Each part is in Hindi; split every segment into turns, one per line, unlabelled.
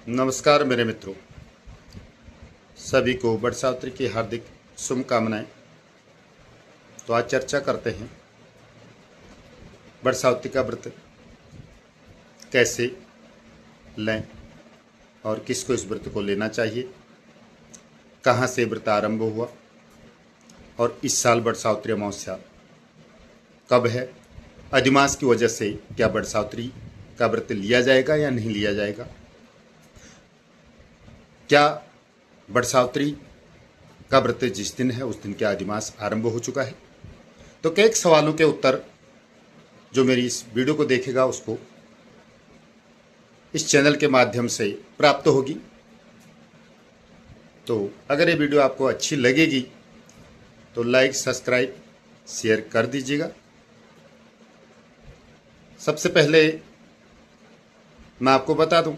नमस्कार मेरे मित्रों, सभी को बटसावित्री की हार्दिक शुभकामनाएं। तो आज चर्चा करते हैं बटसावित्री का व्रत कैसे लें और किसको इस व्रत को लेना चाहिए, कहाँ से व्रत आरंभ हुआ और इस साल बटसावित्री अमावस्या कब है। अधिमास की वजह से क्या बटसावित्री का व्रत लिया जाएगा या नहीं लिया जाएगा, क्या बटसावित्री का व्रत जिस दिन है उस दिन क्या अधिमास आरंभ हो चुका है। तो कई सवालों के उत्तर जो मेरी इस वीडियो को देखेगा उसको इस चैनल के माध्यम से प्राप्त होगी। तो अगर ये वीडियो आपको अच्छी लगेगी तो लाइक, सब्सक्राइब, शेयर कर दीजिएगा। सबसे पहले मैं आपको बता दूं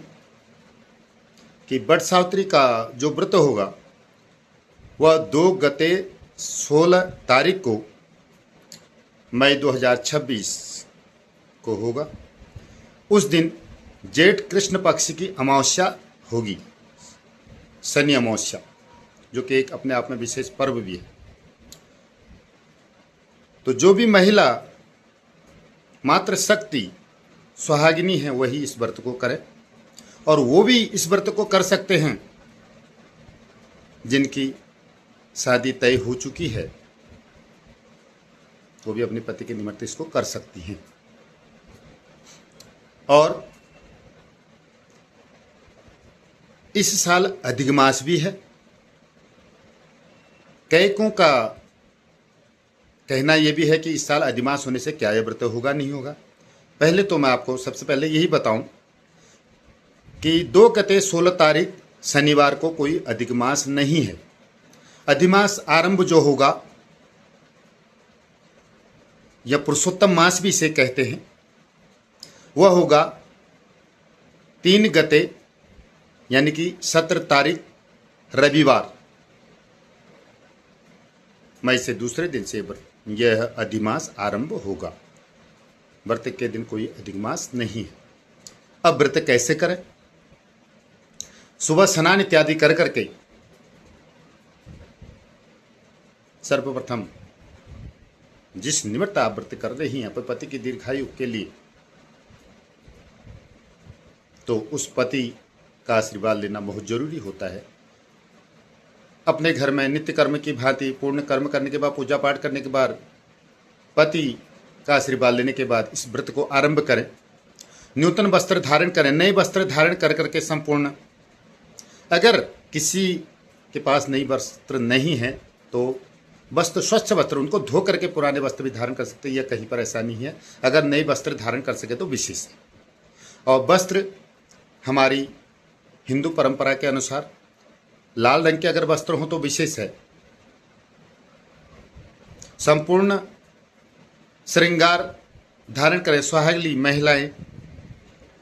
कि बटसावित्री का जो व्रत होगा वह 2 गते 16 तारीख को मई 2026 को होगा। उस दिन जेठ कृष्ण पक्ष की अमावस्या होगी, शनि अमावस्या, जो कि एक अपने आप में विशेष पर्व भी है। तो जो भी महिला मात्र शक्ति सुहागिनी है वही इस व्रत को करे, और वो भी इस व्रत को कर सकते हैं जिनकी शादी तय हो चुकी है, वो भी अपने पति के निमित्त इसको कर सकती हैं। और इस साल अधिक मास भी है। कईकों का कहना यह भी है कि इस साल अधिमास होने से क्या यह व्रत होगा नहीं होगा। पहले तो मैं आपको सबसे पहले यही बताऊं कि 2 गते 16 तारीख शनिवार को कोई अधिक मास नहीं है। अधिमास आरंभ जो होगा या पुरुषोत्तम मास भी इसे कहते हैं, वह होगा 3 गते यानी कि 17 तारीख रविवार, मई से दूसरे दिन से यह अधिमास आरंभ होगा। व्रत के दिन कोई अधिक मास नहीं है। अब व्रत कैसे करें? सुबह स्नान इत्यादि कर करके सर्वप्रथम जिस निमित्त आप व्रत कर रही हैं अपने पति की दीर्घायु के लिए, तो उस पति का आशीर्वाद लेना बहुत जरूरी होता है। अपने घर में नित्य कर्म की भांति पूर्ण कर्म करने के बाद, पूजा पाठ करने के बाद, पति का आशीर्वाद लेने के बाद इस व्रत को आरंभ करें। नूतन वस्त्र धारण करें, नए वस्त्र धारण कर करके संपूर्ण, अगर किसी के पास नई वस्त्र नहीं है तो वस्त्र, स्वच्छ वस्त्र, उनको धो करके पुराने वस्त्र भी धारण कर सकते हैं, यह कहीं पर ऐसा नहीं है। अगर नए वस्त्र धारण कर सके तो विशेष है। और वस्त्र हमारी हिंदू परंपरा के अनुसार लाल रंग के अगर वस्त्र हो तो विशेष है। संपूर्ण श्रृंगार धारण करें सुहागिनी महिलाएं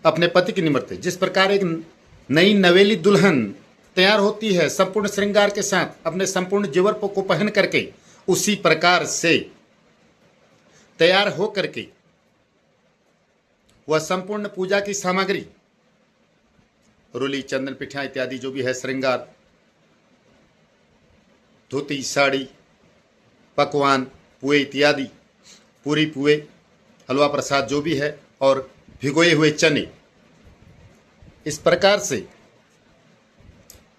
अपने पति के निमित्त। जिस प्रकार एक नई नवेली दुल्हन तैयार होती है संपूर्ण श्रृंगार के साथ अपने संपूर्ण जेवर को पहन करके, उसी प्रकार से तैयार हो करके वह संपूर्ण पूजा की सामग्री, रोली, चंदन, पिठिया इत्यादि जो भी है श्रृंगार, धोती, साड़ी, पकवान, पुए इत्यादि, पूरी पुए, हलवा प्रसाद जो भी है, और भिगोए हुए चने, इस प्रकार से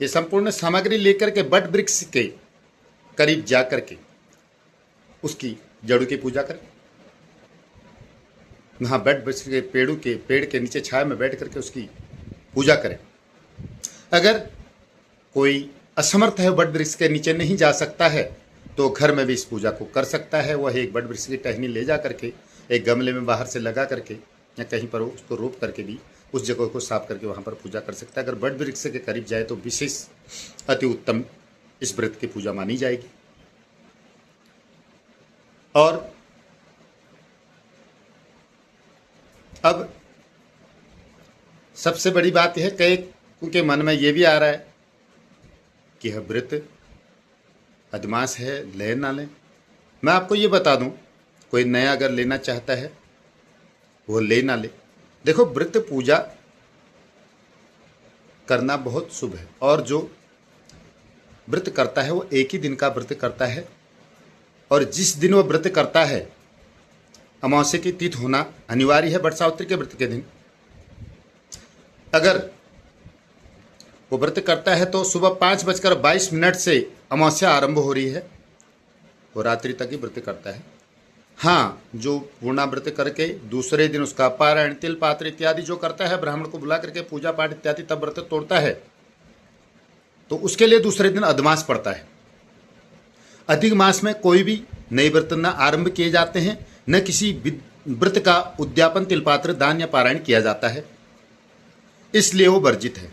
ये संपूर्ण सामग्री लेकर के बट वृक्ष के करीब जाकर के उसकी जड़ों की पूजा करें। वहाँ बट वृक्ष के पेड़ के नीचे छाया में बैठ करके उसकी पूजा करें। अगर कोई असमर्थ है, बट वृक्ष के नीचे नहीं जा सकता है, तो घर में भी इस पूजा को कर सकता है। वह एक बट वृक्ष की टहनी ले जा करके एक गमले में बाहर से लगा करके या कहीं पर उसको रोप करके भी उस जगह को साफ करके वहाँ पर पूजा कर सकता है। अगर बट वृक्ष के करीब जाए तो विशेष अति उत्तम इस व्रत की पूजा मानी जाएगी। और अब सबसे बड़ी बात यह है, क्योंकि मन में ये भी आ रहा है कि यह व्रत अधिमास है, ले ना लें। मैं आपको ये बता दूं, कोई नया अगर लेना चाहता है वो ले ना ले। देखो, व्रत पूजा करना बहुत शुभ है। और जो व्रत करता है वो एक ही दिन का व्रत करता है, और जिस दिन वो व्रत करता है अमावस्या की तिथि होना अनिवार्य है। वट सावित्री के व्रत के दिन अगर वो व्रत करता है तो सुबह 5:22 से अमावस्या आरंभ हो रही है, वो रात्रि तक ही व्रत करता है। हाँ, जो पूर्णा व्रत करके दूसरे दिन उसका पारायण, तिल पात्र इत्यादि जो करता है, ब्राह्मण को बुला करके पूजा पाठ इत्यादि तब व्रत तोड़ता है, तो उसके लिए दूसरे दिन अधमास पड़ता है। अधिक मास में कोई भी नए व्रत न आरंभ किए जाते हैं, न किसी व्रत का उद्यापन, तिलपात्र, दान या पारायण किया जाता है, इसलिए वो वर्जित है।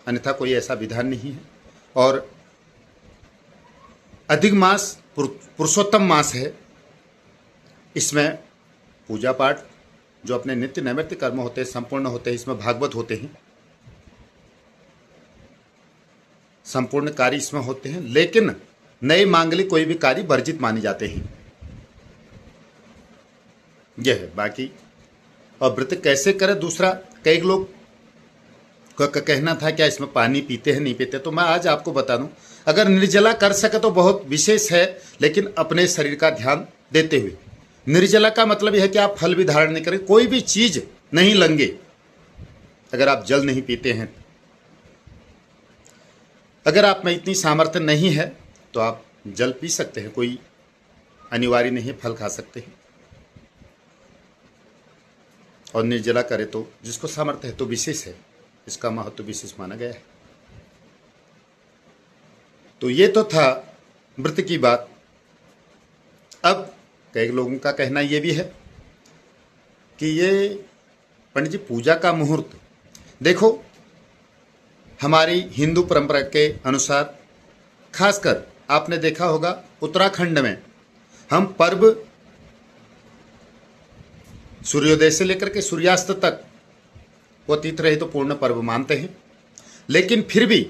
अन्यथा कोई ऐसा विधान नहीं है। और अधिक मास पुरुषोत्तम मास है, इसमें पूजा पाठ जो अपने नित्य नैमित्य कर्म होते हैं संपूर्ण होते हैं, इसमें भागवत होते हैं, संपूर्ण कार्य इसमें होते हैं, लेकिन नए मांगलिक कोई भी कार्य वर्जित माने जाते हैं। यह है बाकी। और व्रत कैसे करें दूसरा, कई लोग का कहना था क्या इसमें पानी पीते हैं नहीं पीते, तो मैं आज आपको बता दूं, अगर निर्जला कर सके तो बहुत विशेष है, लेकिन अपने शरीर का ध्यान देते हुए। निर्जला का मतलब यह है कि आप फल भी धारण नहीं करें, कोई भी चीज नहीं लेंगे। अगर आप जल नहीं पीते हैं, अगर आप में इतनी सामर्थ्य नहीं है तो आप जल पी सकते हैं, कोई अनिवार्य नहीं है, फल खा सकते हैं। और निर्जला करे तो जिसको सामर्थ्य है तो विशेष है, इसका महत्व विशेष माना गया है। तो ये तो था व्रत की बात। अब कई लोगों का कहना ये भी है कि ये पंडित जी पूजा का मुहूर्त, देखो हमारी हिंदू परंपरा के अनुसार, खासकर आपने देखा होगा उत्तराखंड में हम पर्व सूर्योदय से लेकर के सूर्यास्त तक वो तीर्थ रहे तो पूर्ण पर्व मानते हैं, लेकिन फिर भी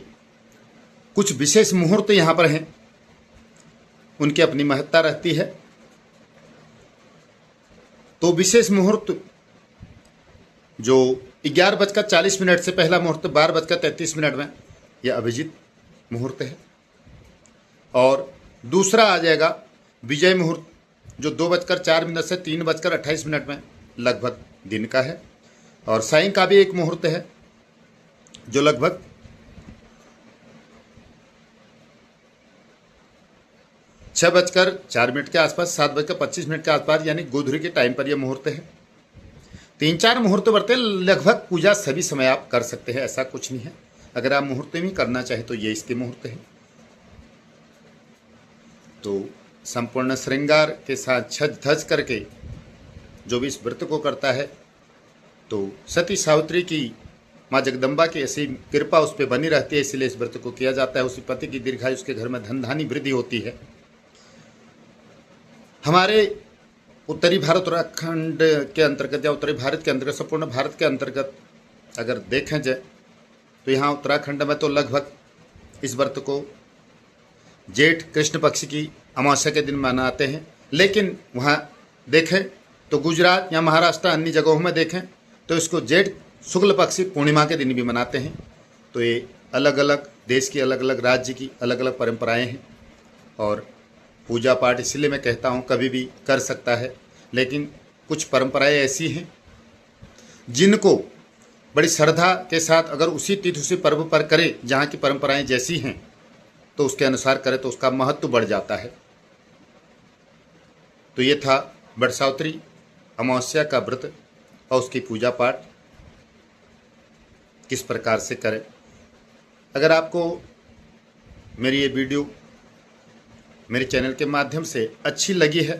कुछ विशेष मुहूर्त यहाँ पर हैं, उनकी अपनी महत्ता रहती है। तो विशेष मुहूर्त जो 11:40 से पहला मुहूर्त 12:33 में यह अभिजीत मुहूर्त है, और दूसरा आ जाएगा विजय मुहूर्त जो 2:04 से 3:28 में लगभग दिन का है, और सायं का भी एक मुहूर्त है जो लगभग 6:04 के आसपास, 7:25 के आसपास, यानी गोधूली के टाइम पर यह मुहूर्त है। 3-4 मुहूर्त बरते, लगभग पूजा सभी समय आप कर सकते हैं, ऐसा कुछ नहीं है। अगर आप मुहूर्त में करना चाहें तो ये इसके मुहूर्त है। तो संपूर्ण श्रृंगार के साथ छज धज करके जो भी इस व्रत को करता है, तो सती सावित्री की माँ जगदम्बा की ऐसी कृपा उस पर बनी रहती है, इसलिए इस व्रत को किया जाता है। उसी पति की दीर्घायु, उसके घर में धन धानी वृद्धि होती है। हमारे उत्तरी भारत, उत्तराखंड के अंतर्गत या उत्तरी भारत के अंतर्गत, संपूर्ण भारत के अंतर्गत अगर देखें जाए तो यहाँ उत्तराखंड में तो लगभग इस व्रत को जेठ कृष्ण पक्ष की अमावस्या के दिन मनाते हैं, लेकिन वहाँ देखें तो गुजरात या महाराष्ट्र अन्य जगहों में देखें तो इसको जेठ शुक्ल पक्षी पूर्णिमा के दिन भी मनाते हैं। तो ये अलग अलग देश की, अलग अलग राज्य की अलग अलग परंपराएं हैं, और पूजा पाठ इसलिए मैं कहता हूँ कभी भी कर सकता है, लेकिन कुछ परंपराएं ऐसी हैं जिनको बड़ी श्रद्धा के साथ अगर उसी तिथि उसी पर्व पर करे जहाँ की परंपराएं जैसी हैं तो उसके अनुसार करे तो उसका महत्व बढ़ जाता है। तो ये था वट सावित्री अमावस्या का व्रत और उसकी पूजा पाठ किस प्रकार से करें। अगर आपको मेरी ये वीडियो मेरे चैनल के माध्यम से अच्छी लगी है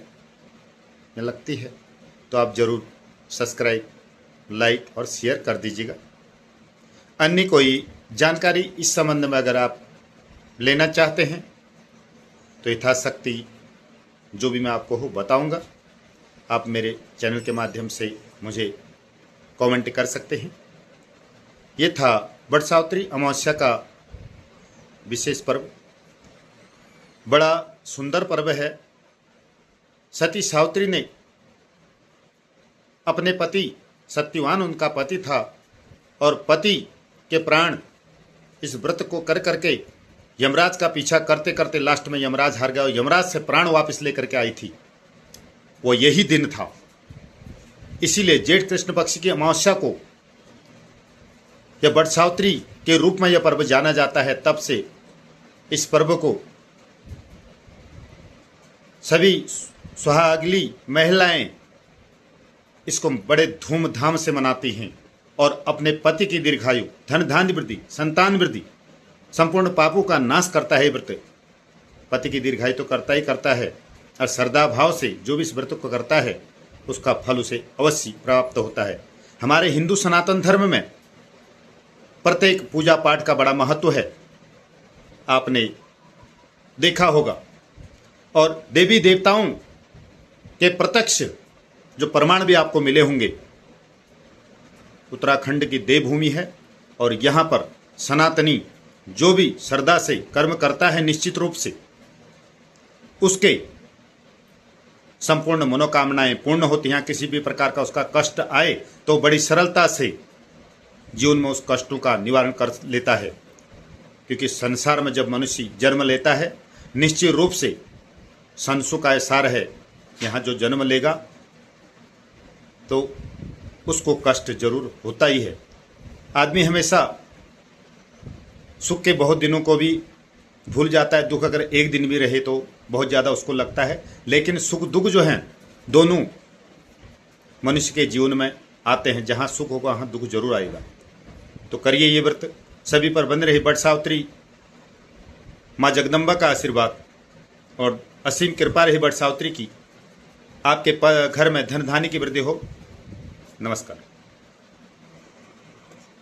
या लगती है तो आप ज़रूर सब्सक्राइब, लाइक और शेयर कर दीजिएगा। अन्य कोई जानकारी इस संबंध में अगर आप लेना चाहते हैं तो यथाशक्ति जो भी मैं आपको हो बताऊंगा, आप मेरे चैनल के माध्यम से मुझे कमेंट कर सकते हैं। ये था वट सावित्री अमावस्या का विशेष पर्व, बड़ा सुंदर पर्व है। सती सावित्री ने अपने पति, सत्यवान उनका पति था, और पति के प्राण इस व्रत को कर करके यमराज का पीछा करते करते लास्ट में यमराज हार गया और यमराज से प्राण वापस लेकर के आई थी, वो यही दिन था। इसीलिए जेठ कृष्ण पक्ष की अमावस्या को यह बटसावित्री के रूप में यह पर्व जाना जाता है। तब से इस पर्व को सभी सुहागिनी महिलाएं इसको बड़े धूमधाम से मनाती हैं और अपने पति की दीर्घायु, धन धान्य वृद्धि, संतान वृद्धि, संपूर्ण पापों का नाश करता है। व्रत पति की दीर्घायु तो करता ही करता है और श्रद्धा भाव से जो भी इस व्रत को करता है उसका फल उसे अवश्य प्राप्त होता है। हमारे हिंदू सनातन धर्म में प्रत्येक पूजा पाठ का बड़ा महत्व है, आपने देखा होगा। और देवी देवताओं के प्रत्यक्ष जो प्रमाण भी आपको मिले होंगे। उत्तराखंड की देवभूमि है और यहाँ पर सनातनी जो भी श्रद्धा से कर्म करता है निश्चित रूप से उसके संपूर्ण मनोकामनाएं पूर्ण होती हैं। किसी भी प्रकार का उसका कष्ट आए तो बड़ी सरलता से जीवन में उस कष्टों का निवारण कर लेता है, क्योंकि संसार में जब मनुष्य जन्म लेता है निश्चित रूप से संसु का सार है, यहाँ जो जन्म लेगा तो उसको कष्ट जरूर होता ही है। आदमी हमेशा सुख के बहुत दिनों को भी भूल जाता है, दुख अगर एक दिन भी रहे तो बहुत ज़्यादा उसको लगता है, लेकिन सुख दुख जो हैं दोनों मनुष्य के जीवन में आते हैं। जहाँ सुख होगा वहाँ दुख जरूर आएगा। तो करिए ये व्रत, सभी पर बंद रही बटसावित्री माँ जगदम्बा का आशीर्वाद और असीम कृपा रही बटसावित्री की, आपके घर में धन धान्य की वृद्धि हो। नमस्कार।